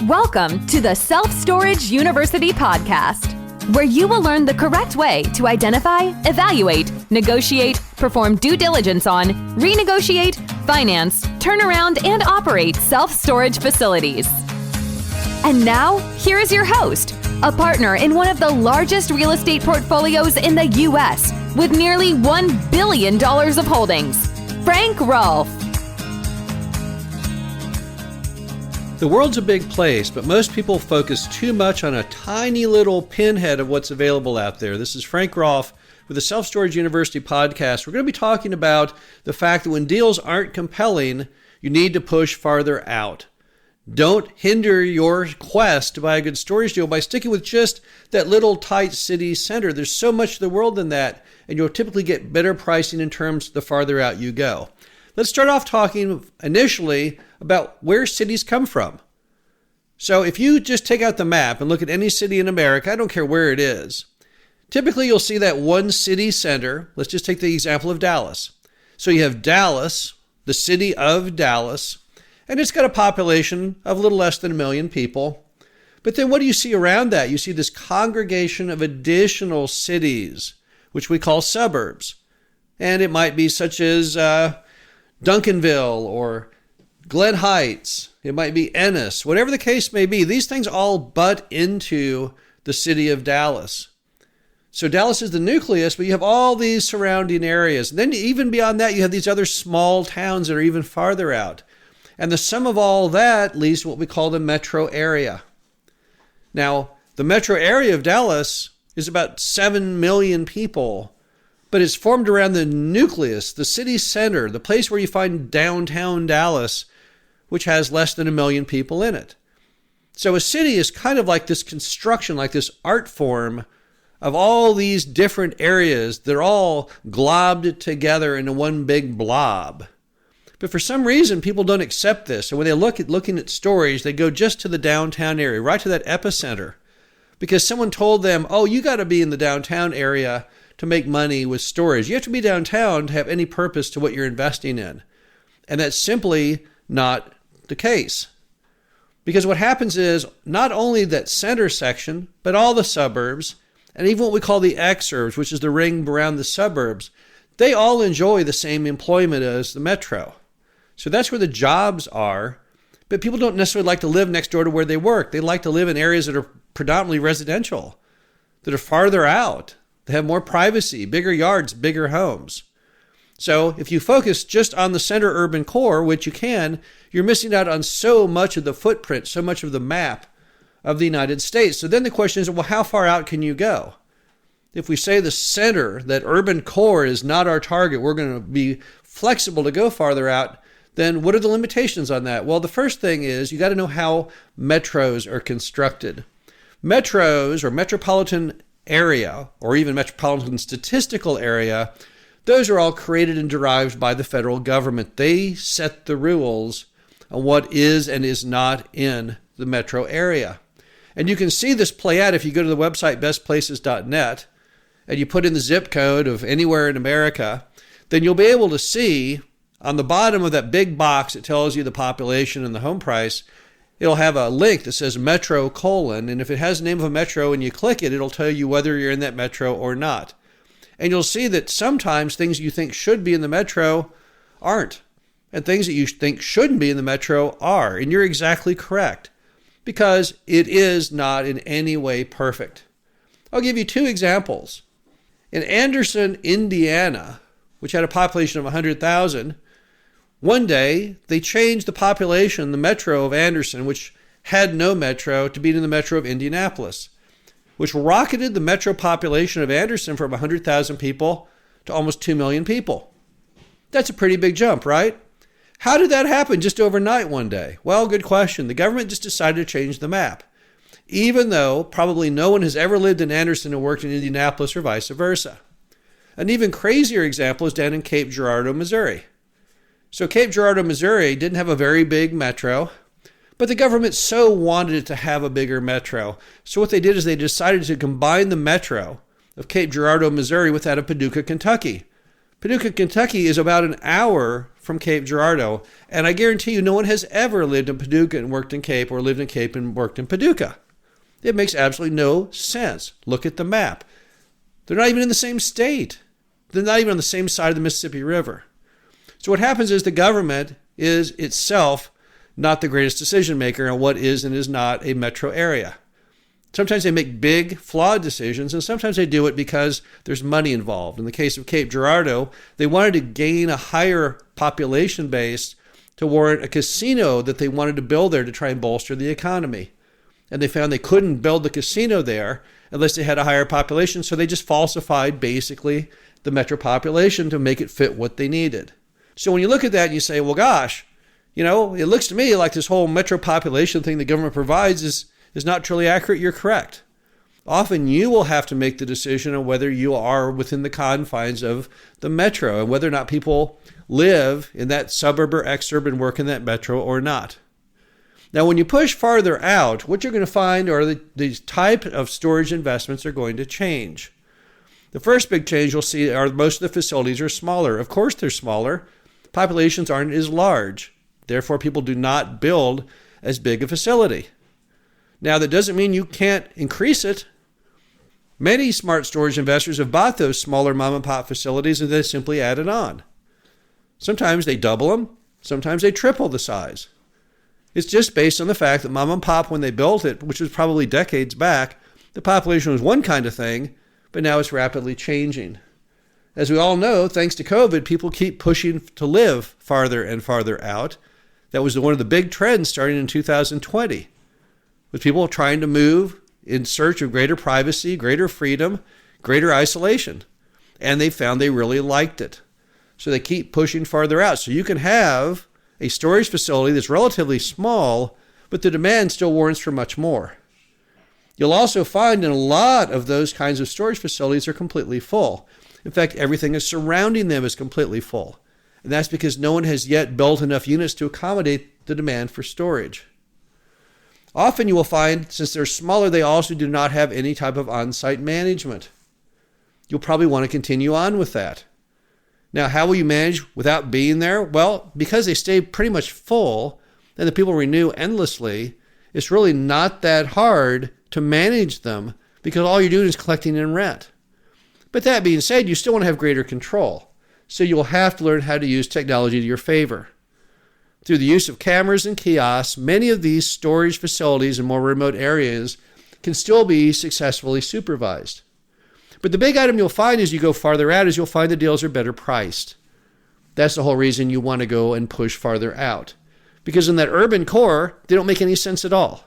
Welcome to the Self-Storage University podcast, where you will learn the correct way to identify, evaluate, negotiate, perform due diligence on, renegotiate, finance, turn around, and operate self-storage facilities. And now, here is your host, a partner in one of the largest real estate portfolios in the U.S. with nearly $1 billion of holdings, Frank Rolfe. The world's a big place, but most people focus too much on a tiny little pinhead of what's available out there. This is Frank Rolfe with the Self-Storage University podcast. We're going to be talking about the fact that when deals aren't compelling, you need to push farther out. Don't hinder your quest to buy a good storage deal by sticking with just that little tight city center. There's so much of the world than that, and you'll typically get better pricing in terms the farther out you go. Let's start off talking initially about where cities come from. So if you just take out the map and look at any city in America, I don't care where it is, typically you'll see that one city center. Let's just take the example of Dallas. So you have Dallas, the city of Dallas, and it's got a population of a little less than 1 million people. But then what do you see around that? You see this congregation of additional cities, which we call suburbs. And it might be such as Duncanville or Glen Heights. It might be Ennis. Whatever the case may be, these things all butt into the city of Dallas. So Dallas is the nucleus, but you have all these surrounding areas. And then even beyond that, you have these other small towns that are even farther out. And the sum of all that leads to what we call the metro area. Now, the metro area of Dallas is about 7 million people, but it's formed around the nucleus, the city center, the place where you find downtown Dallas, which has less than 1 million people in it. So a city is kind of like this construction, like this art form of all these different areas. They're all globbed together into one big blob. But for some reason, people don't accept this. So when they looking at storage, they go just to the downtown area, right to that epicenter, because someone told them, oh, you got to be in the downtown area to make money with storage. You have to be downtown to have any purpose to what you're investing in. And that's simply not the case. Because what happens is not only that center section, but all the suburbs, and even what we call the exurbs, which is the ring around the suburbs, they all enjoy the same employment as the metro. So that's where the jobs are. But people don't necessarily like to live next door to where they work. They like to live in areas that are predominantly residential, that are farther out. They have more privacy, bigger yards, bigger homes. So if you focus just on the center urban core, which you can, you're missing out on so much of the footprint, so much of the map of the United States. So then the question is, well, how far out can you go? If we say the center, that urban core is not our target, we're going to be flexible to go farther out, then what are the limitations on that? Well, the first thing is you got to know how metros are constructed. Metros or metropolitan area, or even metropolitan statistical area, those are all created and derived by the federal government. They set the rules on what is and is not in the metro area. And you can see this play out if you go to the website bestplaces.net and you put in the zip code of anywhere in America, then you'll be able to see on the bottom of that big box that tells you the population and the home price, it'll have a link that says metro : and if it has the name of a metro and you click it, it'll tell you whether you're in that metro or not. And you'll see that sometimes things you think should be in the metro aren't, and things that you think shouldn't be in the metro are. And you're exactly correct, because it is not in any way perfect. I'll give you 2 examples. In Anderson, Indiana, which had a population of 100,000, one day, they changed the population, the metro of Anderson, which had no metro, to being in the metro of Indianapolis, which rocketed the metro population of Anderson from 100,000 people to almost 2 million people. That's a pretty big jump, right? How did that happen just overnight one day? Well, good question. The government just decided to change the map, even though probably no one has ever lived in Anderson and worked in Indianapolis or vice versa. An even crazier example is down in Cape Girardeau, Missouri. So Cape Girardeau, Missouri didn't have a very big metro, but the government so wanted it to have a bigger metro. So what they did is they decided to combine the metro of Cape Girardeau, Missouri with that of Paducah, Kentucky. Paducah, Kentucky is about an hour from Cape Girardeau, and I guarantee you no one has ever lived in Paducah and worked in Cape, or lived in Cape and worked in Paducah. It makes absolutely no sense. Look at the map. They're not even in the same state. They're not even on the same side of the Mississippi River. So what happens is the government is itself not the greatest decision maker on what is and is not a metro area. Sometimes they make big, flawed decisions, and sometimes they do it because there's money involved. In the case of Cape Girardeau, they wanted to gain a higher population base to warrant a casino that they wanted to build there to try and bolster the economy. And they found they couldn't build the casino there unless they had a higher population, so they just falsified basically the metro population to make it fit what they needed. So when you look at that and you say, well, gosh, it looks to me like this whole metro population thing the government provides is not truly accurate. You're correct. Often you will have to make the decision on whether you are within the confines of the metro and whether or not people live in that suburb or exurb and work in that metro or not. Now, when you push farther out, what you're going to find are these type of storage investments are going to change. The first big change you'll see are most of the facilities are smaller. Of course, they're smaller. Populations aren't as large. Therefore, people do not build as big a facility. Now, that doesn't mean you can't increase it. Many smart storage investors have bought those smaller mom and pop facilities and then simply added on. Sometimes they double them. Sometimes they triple the size. It's just based on the fact that mom and pop, when they built it, which was probably decades back, the population was one kind of thing, but now it's rapidly changing. As we all know, thanks to COVID, people keep pushing to live farther and farther out. That was one of the big trends starting in 2020. With people trying to move in search of greater privacy, greater freedom, greater isolation. And they found they really liked it. So they keep pushing farther out. So you can have a storage facility that's relatively small, but the demand still warrants for much more. You'll also find in a lot of those kinds of storage facilities are completely full. In fact, everything is surrounding them is completely full. And that's because no one has yet built enough units to accommodate the demand for storage. Often you will find, since they're smaller, they also do not have any type of on-site management. You'll probably want to continue on with that. Now, how will you manage without being there? Well, because they stay pretty much full and the people renew endlessly, it's really not that hard to manage them because all you're doing is collecting in rent. But that being said, you still want to have greater control. So you'll have to learn how to use technology to your favor. Through the use of cameras and kiosks, many of these storage facilities in more remote areas can still be successfully supervised. But the big item you'll find as you go farther out is you'll find the deals are better priced. That's the whole reason you want to go and push farther out. Because in that urban core, they don't make any sense at all.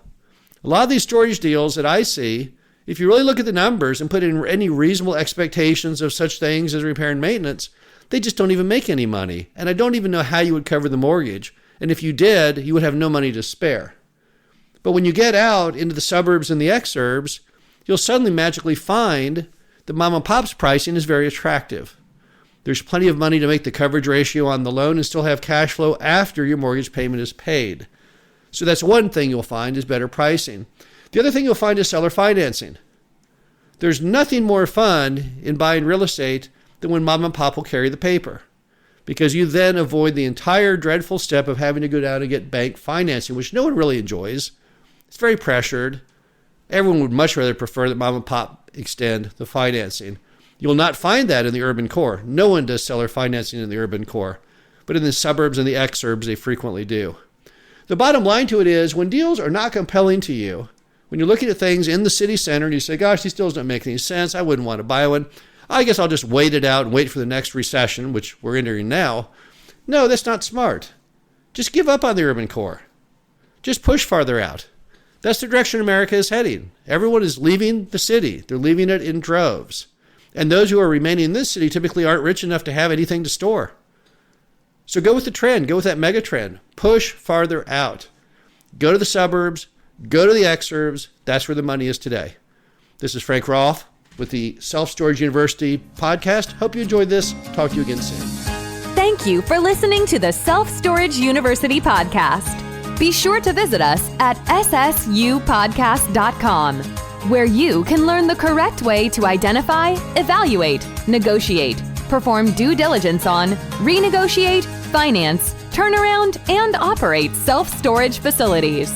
A lot of these storage deals that I see, if you really look at the numbers and put in any reasonable expectations of such things as repair and maintenance, they just don't even make any money. And I don't even know how you would cover the mortgage. And if you did, you would have no money to spare. But when you get out into the suburbs and the exurbs, you'll suddenly magically find that mom and pop's pricing is very attractive. There's plenty of money to make the coverage ratio on the loan and still have cash flow after your mortgage payment is paid. So that's one thing you'll find is better pricing. The other thing you'll find is seller financing. There's nothing more fun in buying real estate than when mom and pop will carry the paper, because you then avoid the entire dreadful step of having to go down and get bank financing, which no one really enjoys. It's very pressured. Everyone would much rather prefer that mom and pop extend the financing. You'll not find that in the urban core. No one does seller financing in the urban core, but in the suburbs and the exurbs, they frequently do. The bottom line to it is when deals are not compelling to you, when you're looking at things in the city center and you say, gosh, these deals don't make any sense, I wouldn't want to buy one, I guess I'll just wait it out and wait for the next recession, which we're entering now. No, that's not smart. Just give up on the urban core. Just push farther out. That's the direction America is heading. Everyone is leaving the city. They're leaving it in droves. And those who are remaining in this city typically aren't rich enough to have anything to store. So go with the trend. Go with that mega trend. Push farther out. Go to the suburbs. Go to the exurbs. That's where the money is today. This is Frank Rolfe with the Self-Storage University podcast. Hope you enjoyed this. Talk to you again soon. Thank you for listening to the Self-Storage University podcast. Be sure to visit us at ssupodcast.com, where you can learn the correct way to identify, evaluate, negotiate, perform due diligence on, renegotiate, finance, turn around, and operate self-storage facilities.